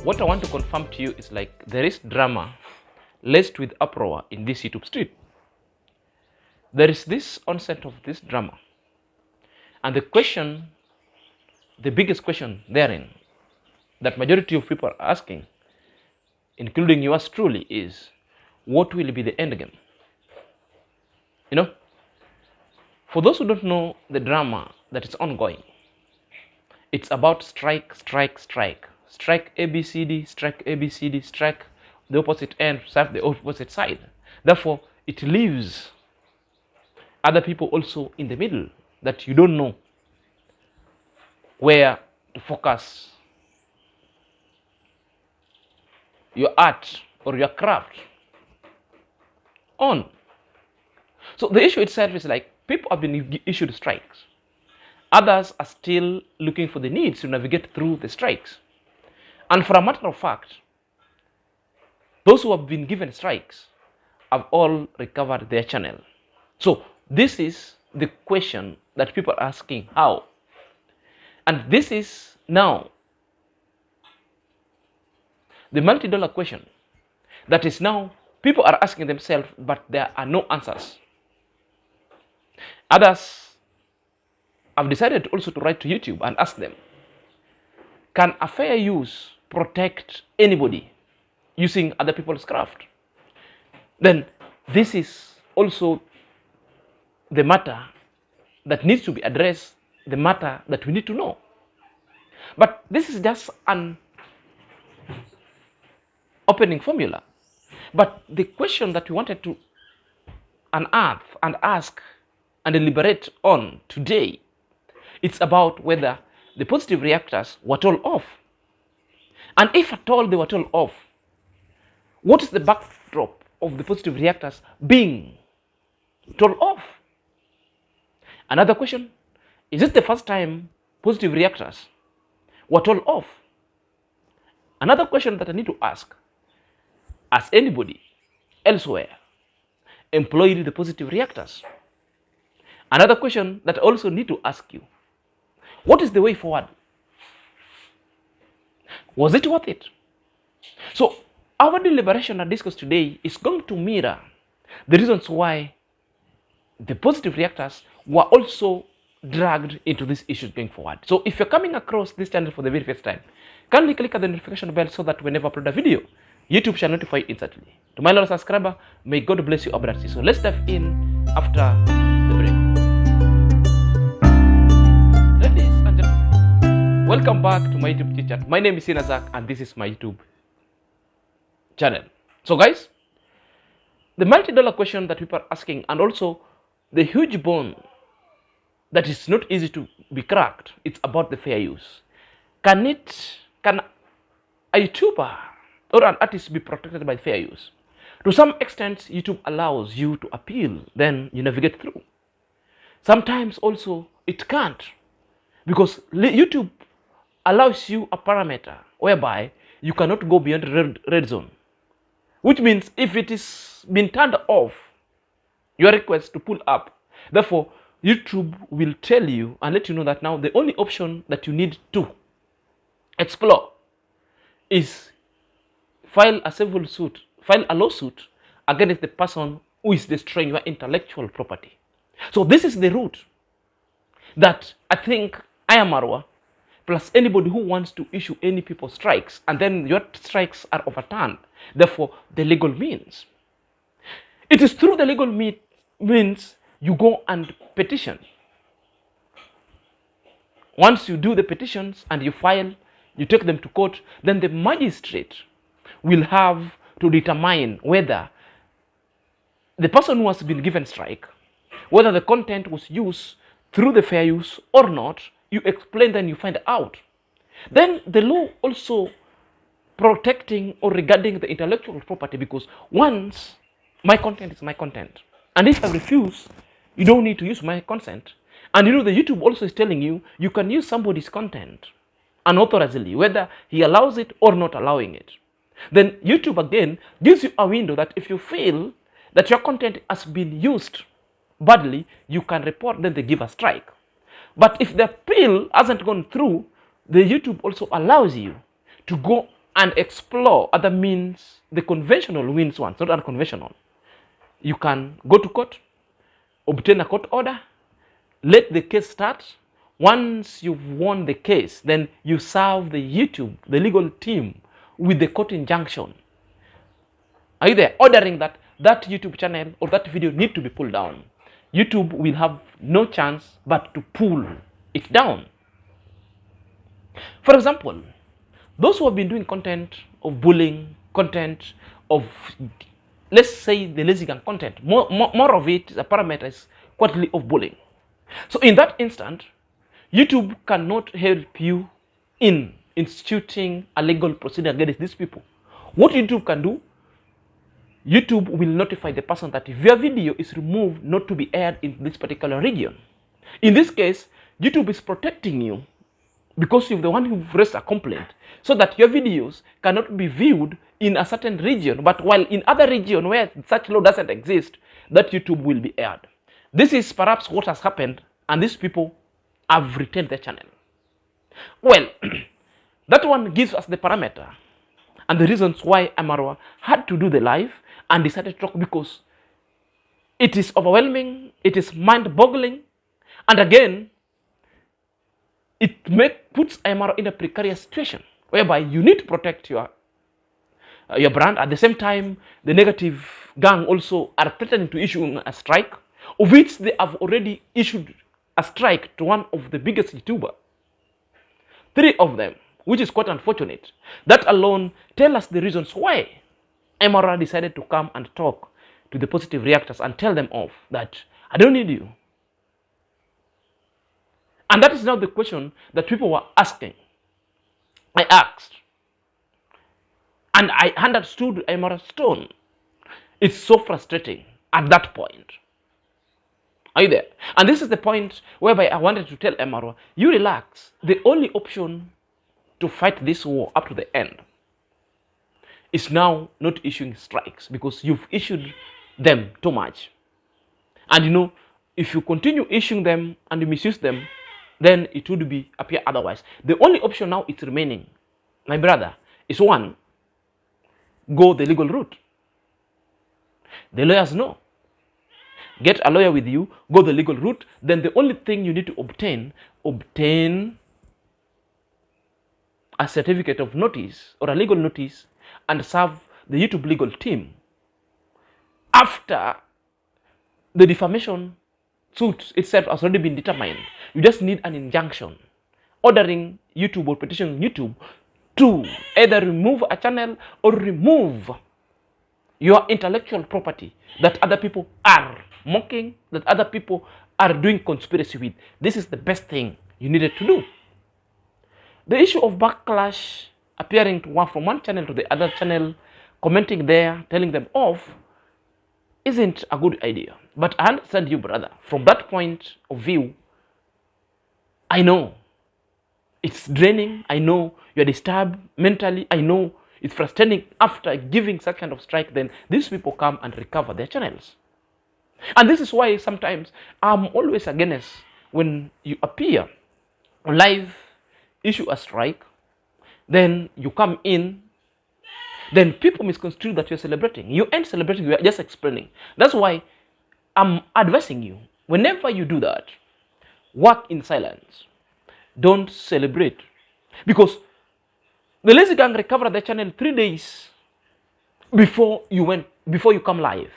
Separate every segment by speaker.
Speaker 1: what I want to confirm to you is like there is drama laced with uproar in this YouTube street. There is this onset of this drama. And the question, the biggest question therein that majority of people are asking, including yours truly, is what will be the end game? You know, for those who don't know the drama that is ongoing, it's about strike, strike, strike. Strike ABCD, strike ABCD, strike the opposite end, strike the opposite side. Therefore, it leaves other people also in the middle that you don't know where to focus your art or your craft on. So the issue itself is like people have been issued strikes. Others are still looking for the needs to navigate through the strikes. And for a matter of fact, those who have been given strikes have all recovered their channel. So this is the question that people are asking, how? And this is now the multi-dollar question that is now people are asking themselves, but there are no answers. Others have decided also to write to YouTube and ask them, can a fair use protect anybody using other people's craft? Then this is also the matter that needs to be addressed, the matter that we need to know. But this is just an opening formula. But the question that we wanted to unearth and ask and deliberate on today, it's about whether the positive reactors were told off. And if at all they were told off, what is the backdrop of the positive reactors being told off? Another question, is it the first time positive reactors were told off? Another question that I need to ask, has anybody elsewhere employed the positive reactors? Another question that I also need to ask you, what is the way forward? Was it worth it? So our deliberation and discourse today is going to mirror the reasons why the positive reactors were also dragged into this issue going forward. So if you're coming across this channel for the very first time, kindly click on the notification bell so that whenever I upload a video, YouTube shall notify you instantly. To my loyal subscriber, may God bless you abundantly. So let's dive in after the break. Ladies and gentlemen, welcome back to my YouTube chit chat. My name is Sinazak and this is my YouTube channel. So guys, the multi-dollar question that people are asking, and also the huge bone that is not easy to be cracked, it's about the fair use. Can a YouTuber or an artist be protected by fair use? To some extent, YouTube allows you to appeal, then you navigate through. Sometimes also it can't, because YouTube allows you a parameter whereby you cannot go beyond the red zone, which means if it is been turned off, your request to pull up, therefore YouTube will tell you and let you know that now the only option that you need to explore is file a lawsuit against the person who is destroying your intellectual property. So this is the route that I think IAM-MARWA plus anybody who wants to issue any people strikes, and then your strikes are overturned, therefore the legal means. It is through the legal means you go and petition. Once you do the petitions and you file, you take them to court, then the magistrate will have to determine whether the person who has been given strike, whether the content was used through the fair use or not. You explain, then you find out. Then the law also protecting or regarding the intellectual property, because once my content is my content, and if I refuse, you don't need to use my consent. And you know, the YouTube also is telling you, you can use somebody's content unauthorizedly, whether he allows it or not allowing it. Then YouTube again gives you a window that if you feel that your content has been used badly, you can report, then they give a strike. But if the appeal hasn't gone through, the YouTube also allows you to go and explore other means. The conventional wins ones, not unconventional. You can go to court, obtain a court order, let the case start. Once you've won the case, then you serve the YouTube, the legal team, with the court injunction. Are you there? Ordering that YouTube channel or that video need to be pulled down. YouTube will have no chance but to pull it down. For example, those who have been doing content of bullying, content of, let's say, the lazy gang content, more of it, the parameters quarterly of bullying. So in that instant, YouTube cannot help you in instituting a legal procedure against these people. What YouTube can do, YouTube will notify the person that if your video is removed not to be aired in this particular region. In this case, YouTube is protecting you because you're the one who raised a complaint, so that your videos cannot be viewed in a certain region, but while in other region where such law doesn't exist, that YouTube will be aired. This is perhaps what has happened, and these people have retained their channel. Well, that one gives us the parameter and the reasons why IAM-MARWA had to do the live and decided to talk, because it is overwhelming, it is mind-boggling, and again, it puts IAM-MARWA in a precarious situation whereby you need to protect your brand. At the same time, the negative gang also are threatening to issue a strike, of which they have already issued a strike to one of the biggest YouTubers. 3 of them, which is quite unfortunate. That alone tell us the reasons why Emara decided to come and talk to the positive reactors and tell them off that I don't need you. And that is now the question that people were asking. I asked, and I understood Emara's tone. It's so frustrating at that point. Are you there? And this is the point whereby I wanted to tell Emara, you relax. The only option to fight this war up to the end is now not issuing strikes, because you've issued them too much. And you know, if you continue issuing them and you misuse them, then it would appear otherwise. The only option now is remaining, my brother, is one, go the legal route. The lawyers know. Get a lawyer with you, go the legal route. Then the only thing you need to obtain a certificate of notice or a legal notice and serve the YouTube legal team. After the defamation suit itself has already been determined, you just need an injunction ordering YouTube or petitioning YouTube to either remove a channel or remove your intellectual property that other people are mocking, that other people are doing conspiracy with. This is the best thing you needed to do. The issue of Backlash appearing from one channel to the other channel, commenting there, telling them off, isn't a good idea. But I understand you, brother. From that point of view, I know it's draining. I know you're disturbed mentally. I know it's frustrating. After giving such kind of strike, then these people come and recover their channels. And this is why sometimes I'm always against when you appear on live, issue a strike, then you come in, then people misconstrue that you're celebrating. You ain't celebrating, you're just explaining. That's why I'm advising you, whenever you do that, work in silence. Don't celebrate. Because the lazy gang recovered their channel 3 days before you come live.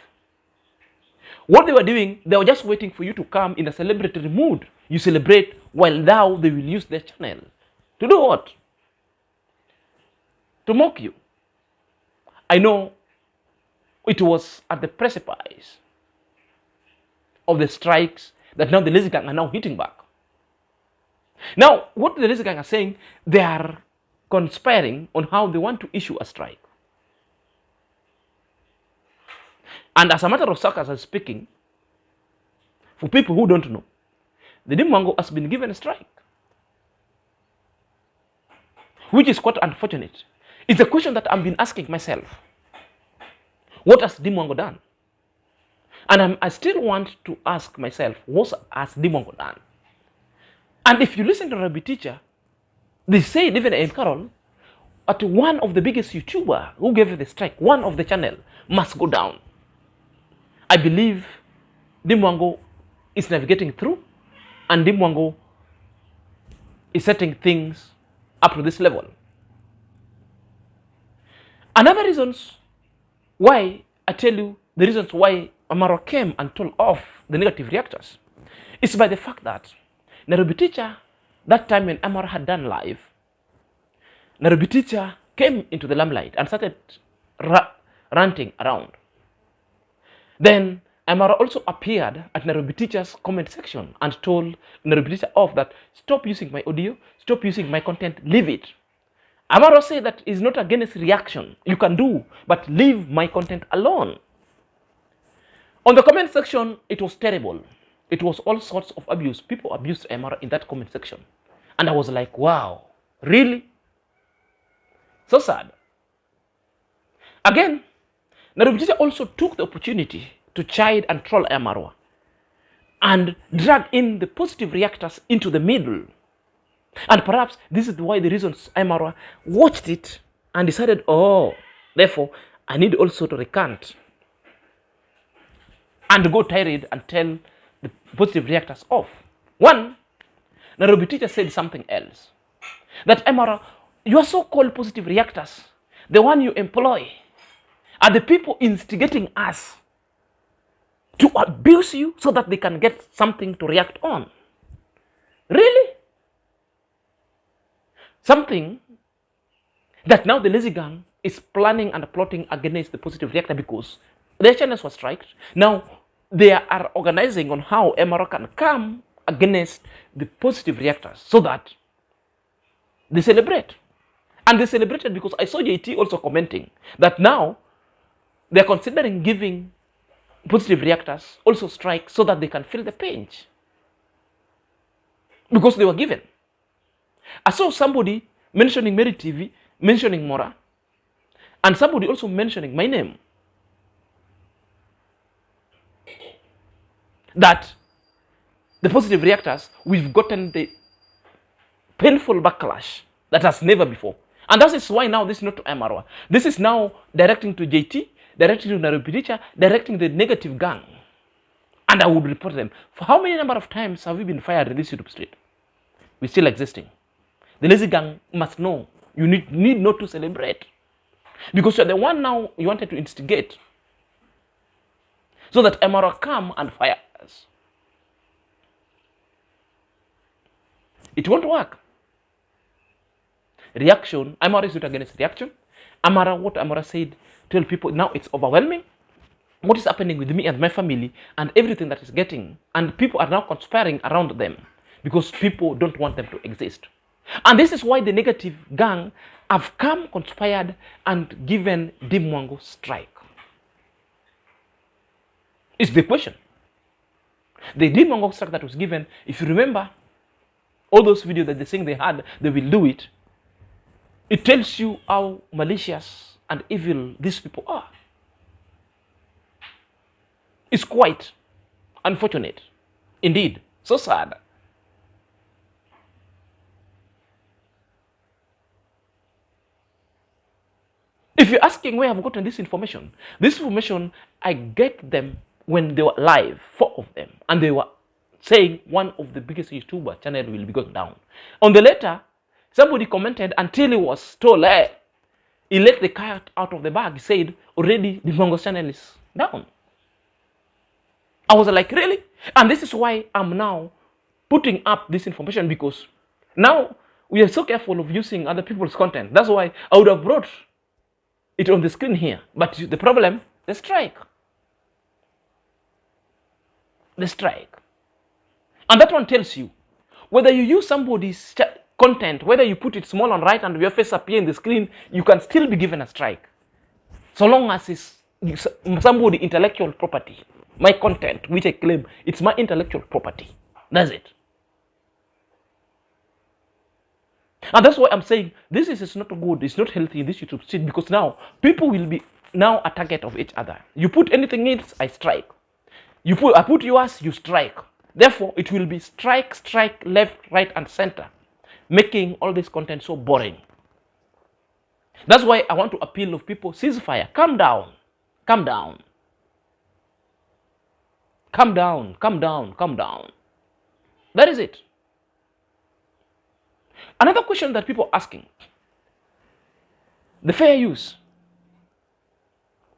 Speaker 1: What they were doing, they were just waiting for you to come in a celebratory mood. You celebrate while now they will use their channel. To do what? To mock you. I know it was at the precipice of the strikes that now the lazy gang are now hitting back. Now, what the lazy gang are saying, they are conspiring on how they want to issue a strike. And as a matter of fact, as I'm speaking, for people who don't know, the Dimwango has been given a strike, which is quite unfortunate. It's a question that I've been asking myself. What has Dimwango done? And I still want to ask myself, what has Dimwango done? And if you listen to Rabbi Teacher, they say, even in Carol, at one of the biggest YouTuber who gave the strike, one of the channel must go down. I believe Dimwango is navigating through, and Dimwango is setting things up to this level. Another reasons why, I tell you, the reasons why Emara came and told off the negative reactors is by the fact that Nairobi teacher, that time when Emara had done live, Nairobi teacher came into the limelight and started ranting around. Then Emara also appeared at Nairobi teacher's comment section and told Nairobi teacher off that stop using my audio, stop using my content, leave it. Emara said that is not against reaction. You can do, but leave my content alone. On the comment section, it was terrible. It was all sorts of abuse. People abused Emara in that comment section. And I was like, wow, really? So sad. Again, Nairobi teacher also took the opportunity to chide and troll Emara and drag in the positive reactors into the middle. And perhaps this is why the reasons Emara watched it and decided, oh, therefore, I need also to recant and go tirade and tell the positive reactors off. One, Nairobi teacher said something else. That Emara, your so-called positive reactors, the one you employ, are the people instigating us to abuse you so that they can get something to react on. Really? Something that now the lazy gang is planning and plotting against the positive reactor because their channels were striked. Now they are organizing on how Emara can come against the positive reactors so that they celebrate. And they celebrated because I saw JT also commenting that now they're considering giving positive reactors also strike so that they can feel the pinch. Because they were given. I saw somebody mentioning Mary TV, mentioning Mora, and somebody also mentioning my name. That the positive reactors, we've gotten the painful backlash that has never before. And that is why now this is not to IAM-MARWA. This is now directing to JT, directing to Nairobi teacher, directing the negative gang. And I would report them. For how many number of times have we been fired in this YouTube street? We're still existing. The lazy gang must know you need not to celebrate. Because you're the one now you wanted to instigate. So that Emara come and fire us. It won't work. Reaction, Emara is not against reaction. What Emara said, tell people now it's overwhelming. What is happening with me and my family and everything that is getting, and people are now conspiring around them because people don't want them to exist. And this is why the negative gang have come, conspired, and given Dimwango strike. It's the question. The Dimwango strike that was given, if you remember, all those videos that they saying they had, they will do it. It tells you how malicious and evil these people are. It's quite unfortunate. Indeed, so sad. If you're asking where I've gotten this information I get them when they were live, 4 of them, and they were saying one of the biggest YouTuber channel will be going down. On the letter, somebody commented until he was told, he let the cat out of the bag. He said, already the Mongo channel is down. I was like, really? And this is why I'm now putting up this information, because now we are so careful of using other people's content. That's why I would have brought it on the screen here. But the problem, the strike. The strike. And that one tells you, whether you use somebody's content, whether you put it small and right and your face appear in the screen, you can still be given a strike. So long as it's somebody intellectual property. My content, which I claim, it's my intellectual property. That's it. And that's why I'm saying this is not good, it's not healthy in this YouTube street, because now people will be now a target of each other. You put anything in, I strike. I put yours, you strike. Therefore, it will be strike, left, right, and center, making all this content so boring. That's why I want to appeal of people, ceasefire, calm down, calm down, calm down, calm down, calm down. That is it. Another question that people are asking, the fair use,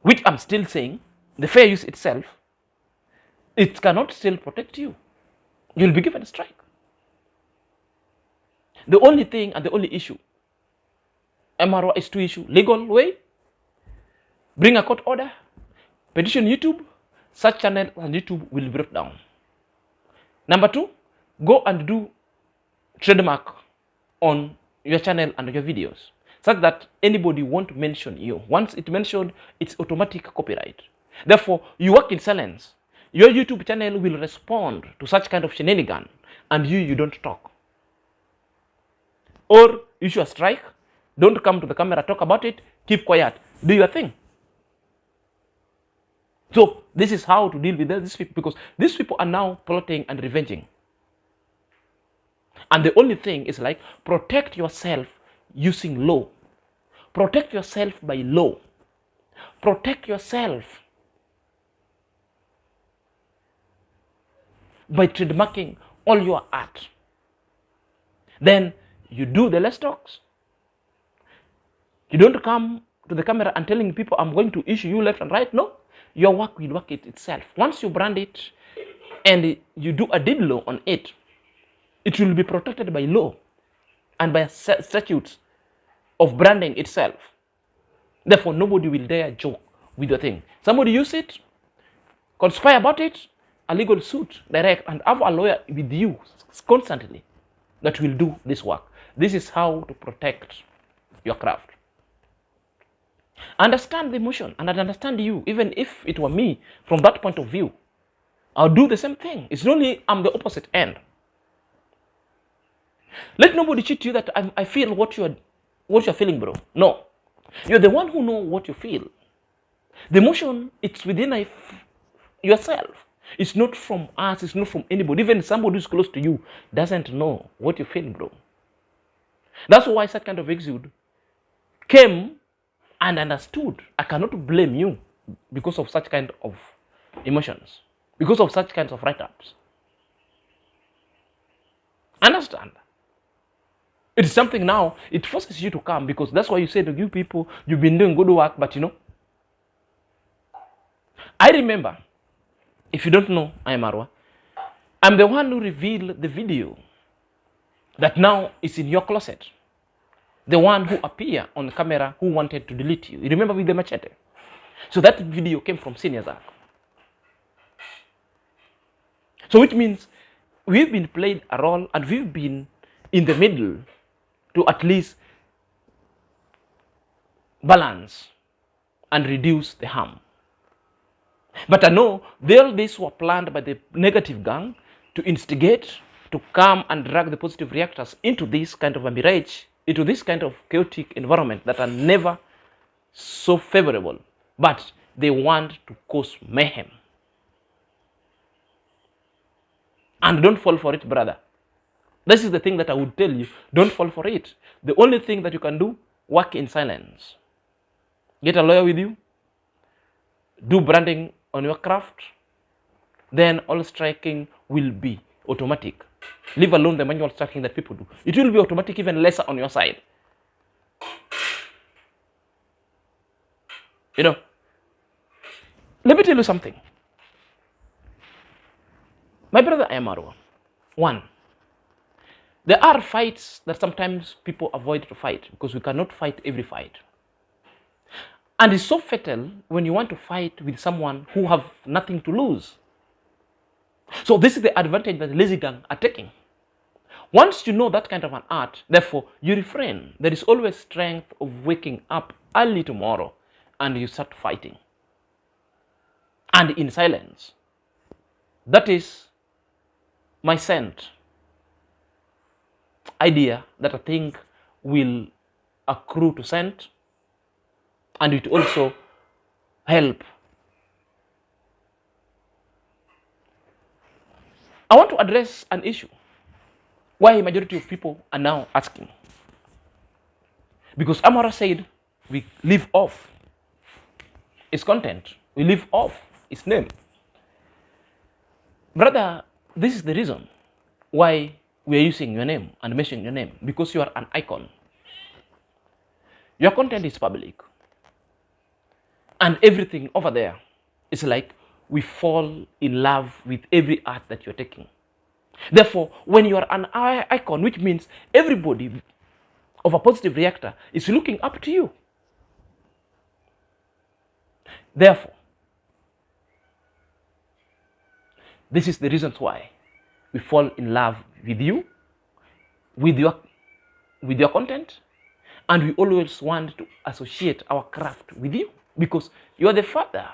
Speaker 1: which I'm still saying, the fair use itself, it cannot still protect you. You'll be given a strike. The only thing and the only issue, MRWA is to issue legal way, bring a court order, petition YouTube, such channel on YouTube will be brought down. Number 2, go and do trademark on your channel and your videos, such that anybody won't mention you. Once it's mentioned, it's automatic copyright. Therefore, you work in silence. Your YouTube channel will respond to such kind of shenanigan, and you don't talk. Or issue a strike, don't come to the camera, talk about it, keep quiet, do your thing. So this is how to deal with these people, because these people are now plotting and revenging. And the only thing is like, protect yourself using law. Protect yourself by law. Protect yourself by trademarking all your art. Then you do the less talks. You don't come to the camera and telling people, I'm going to issue you left and right. No, your work will work it itself. Once you brand it and you do a deed law on it, it will be protected by law and by statutes of branding itself. Therefore, nobody will dare joke with your thing. Somebody use it, conspire about it, a legal suit, direct, and have a lawyer with you constantly that will do this work. This is how to protect your craft. Understand the emotion, and I understand you. Even if it were me, from that point of view, I'll do the same thing. It's only I'm the opposite end. Let nobody cheat you that I feel what you're feeling, bro. No, you're the one who know what you feel. The emotion, it's within yourself. It's not from us. It's not from anybody. Even somebody who's close to you doesn't know what you feel, bro. That's why such kind of exude came and understood. I cannot blame you because of such kind of emotions, because of such kinds of write-ups. Understand? It is something now, it forces you to come, because that's why you say to you people, you've been doing good work, but you know. I remember, if you don't know IAM-MARWA, I'm the one who revealed the video that now is in your closet. The one who appeared on the camera who wanted to delete you. You remember with the machete? So that video came from Senior Zach. So which means we've been played a role and we've been in the middle to at least balance and reduce the harm. But I know all these were planned by the negative gang to instigate, to come and drag the positive reactors into this kind of a mirage, into this kind of chaotic environment that are never so favorable. But they want to cause mayhem. And don't fall for it, brother. This is the thing that I would tell you. Don't fall for it. The only thing that you can do, work in silence. Get a lawyer with you. Do branding on your craft. Then all striking will be automatic. Leave alone the manual striking that people do. It will be automatic, even lesser on your side. You know, let me tell you something. My brother IAM-MARWA, one, there are fights that sometimes people avoid to fight because we cannot fight every fight. And it's so fatal when you want to fight with someone who have nothing to lose. So this is the advantage that lazy gang are taking. Once you know that kind of an art, therefore you refrain. There is always strength of waking up early tomorrow and you start fighting. And in silence. That is my scent idea that I think will accrue to scent, and it also help. I want to address an issue why a majority of people are now asking. Because Emara said we leave off its content. We leave off its name. Brother, this is the reason why we are using your name and mentioning your name, because you are an icon. Your content is public. And everything over there is like we fall in love with every art that you're taking. Therefore, when you are an icon, which means everybody of a positive reactor is looking up to you. Therefore, this is the reasons why we fall in love with you, with your content, and we always want to associate our craft with you, because you are the father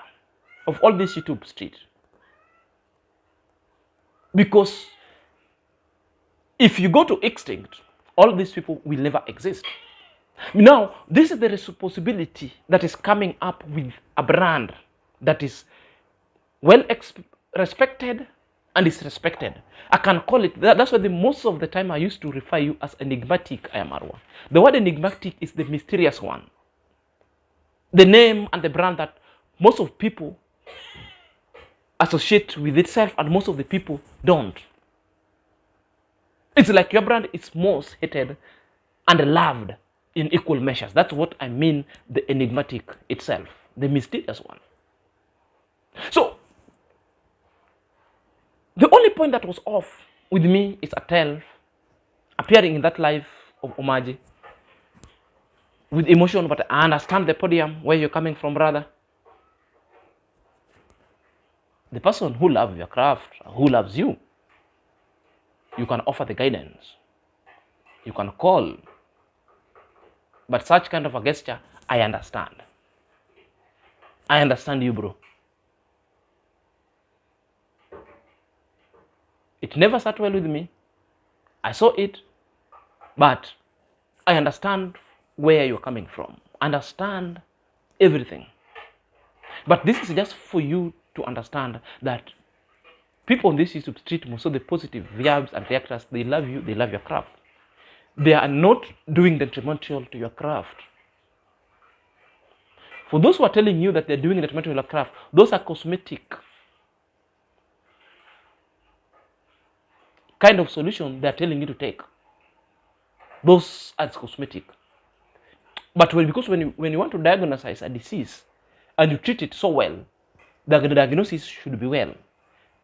Speaker 1: of all this YouTube street. Because if you go to extinct, all these people will never exist. Now, this is the responsibility that is coming up with a brand that is well respected and is respected. I can call it, that's why most of the time I used to refer you as enigmatic IAM-MARWA. The word enigmatic is the mysterious one. The name and the brand that most of people associate with itself and most of the people don't. It's like your brand is most hated and loved in equal measures. That's what I mean, the enigmatic itself, the mysterious one. So, the only point that was off with me is Atel appearing in that live of Omaji with emotion, but I understand the podium where you're coming from, brother. The person who loves your craft, who loves you, you can offer the guidance. You can call. But such kind of a gesture, I understand. I understand you, bro. It never sat well with me. I saw it, but I understand where you're coming from. Understand everything. But this is just for you to understand that people on this YouTube street, most of the positive vibes and reactors, they love you, they love your craft. They are not doing detrimental to your craft. For those who are telling you that they're doing detrimental to your craft, those are cosmetic kind of solution they're telling you to take. Those are cosmetic. But because when you want to diagnose a disease and you treat it so well, the diagnosis should be well.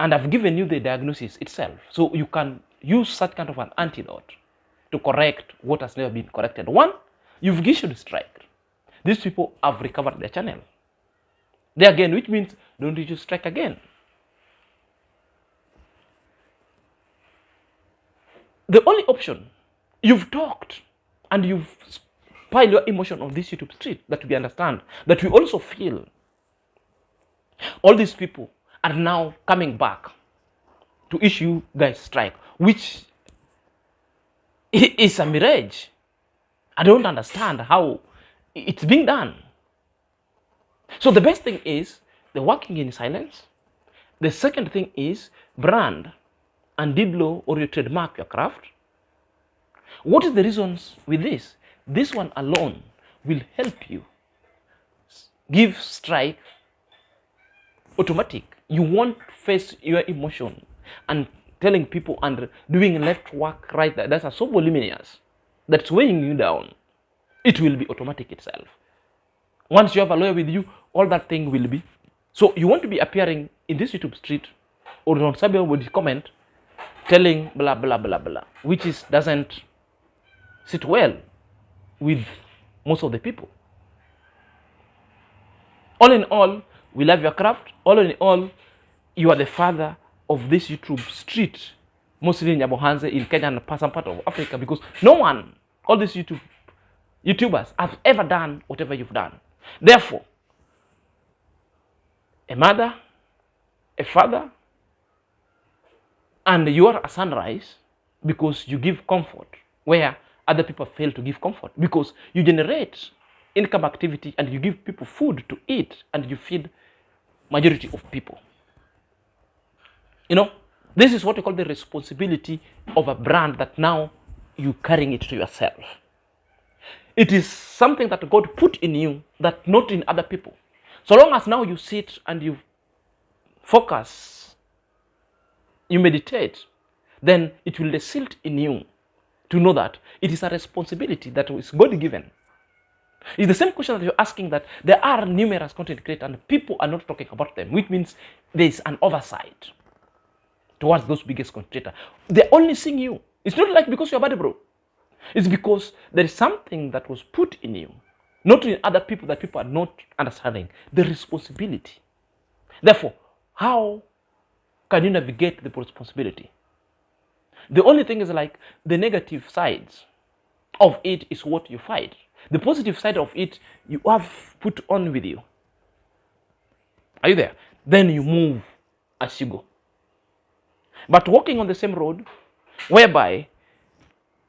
Speaker 1: And I've given you the diagnosis itself. So you can use such kind of an antidote to correct what has never been corrected. One, you've issued strike. These people have recovered their channel. They again, which means don't issue strike again. The only option, you've talked and you've piled your emotion on this YouTube street, that we understand, that we also feel. All these people are now coming back to issue guys strike, which is a mirage. I don't understand how it's being done. So the best thing is they're working in silence. The second thing is brand and Diblo or you trademark your craft. What is the reasons with this? This one alone will help you give strike automatic. You won't face your emotion and telling people and doing left work, right, that's a so voluminous that's weighing you down. It will be automatic itself. Once you have a lawyer with you, all that thing will be. So you want to be appearing in this YouTube street or on somebody comment telling blah blah blah blah, which doesn't sit well with most of the people. All in all, we love your craft. All in all, you are the father of this YouTube street, mostly in Nyabohanze, in Kenya and some part of Africa, because no one, all these YouTubers have ever done whatever you've done. Therefore, a mother, a father, and you are a sunrise because you give comfort where other people fail to give comfort, because you generate income activity and you give people food to eat and you feed majority of people. You know, this is what we call the responsibility of a brand that now you're carrying it to yourself. It is something that God put in you, that not in other people. So long as now you sit and you focus, you meditate, then it will result in you to know that it is a responsibility that is God given. It's the same question that you're asking, that there are numerous content creators and people are not talking about them, which means there is an oversight towards those biggest content creators. They're only seeing you. It's not like because you're bad, bro. It's because there is something that was put in you, not in other people, that people are not understanding the responsibility. Therefore, how can you navigate the responsibility? The only thing is like the negative sides of it is what you fight. The positive side of it you have put on with you. Are you there? Then you move as you go. But walking on the same road, whereby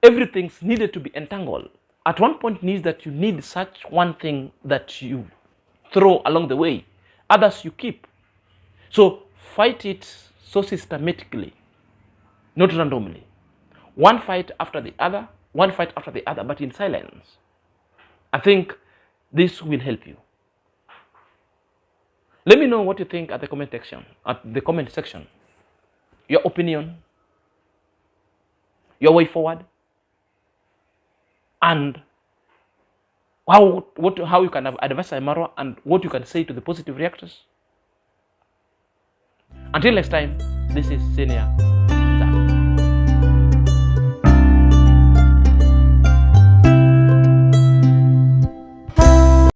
Speaker 1: everything's needed to be entangled, at one point needs that you need such one thing that you throw along the way, others you keep. So fight it so systematically, not randomly. One fight after the other, but in silence. I think this will help you. Let me know what you think at the comment section. Your opinion, your way forward, and how you can advise IAM-MARWA, and what you can say to the positive reactors. Until next time, this is Senior.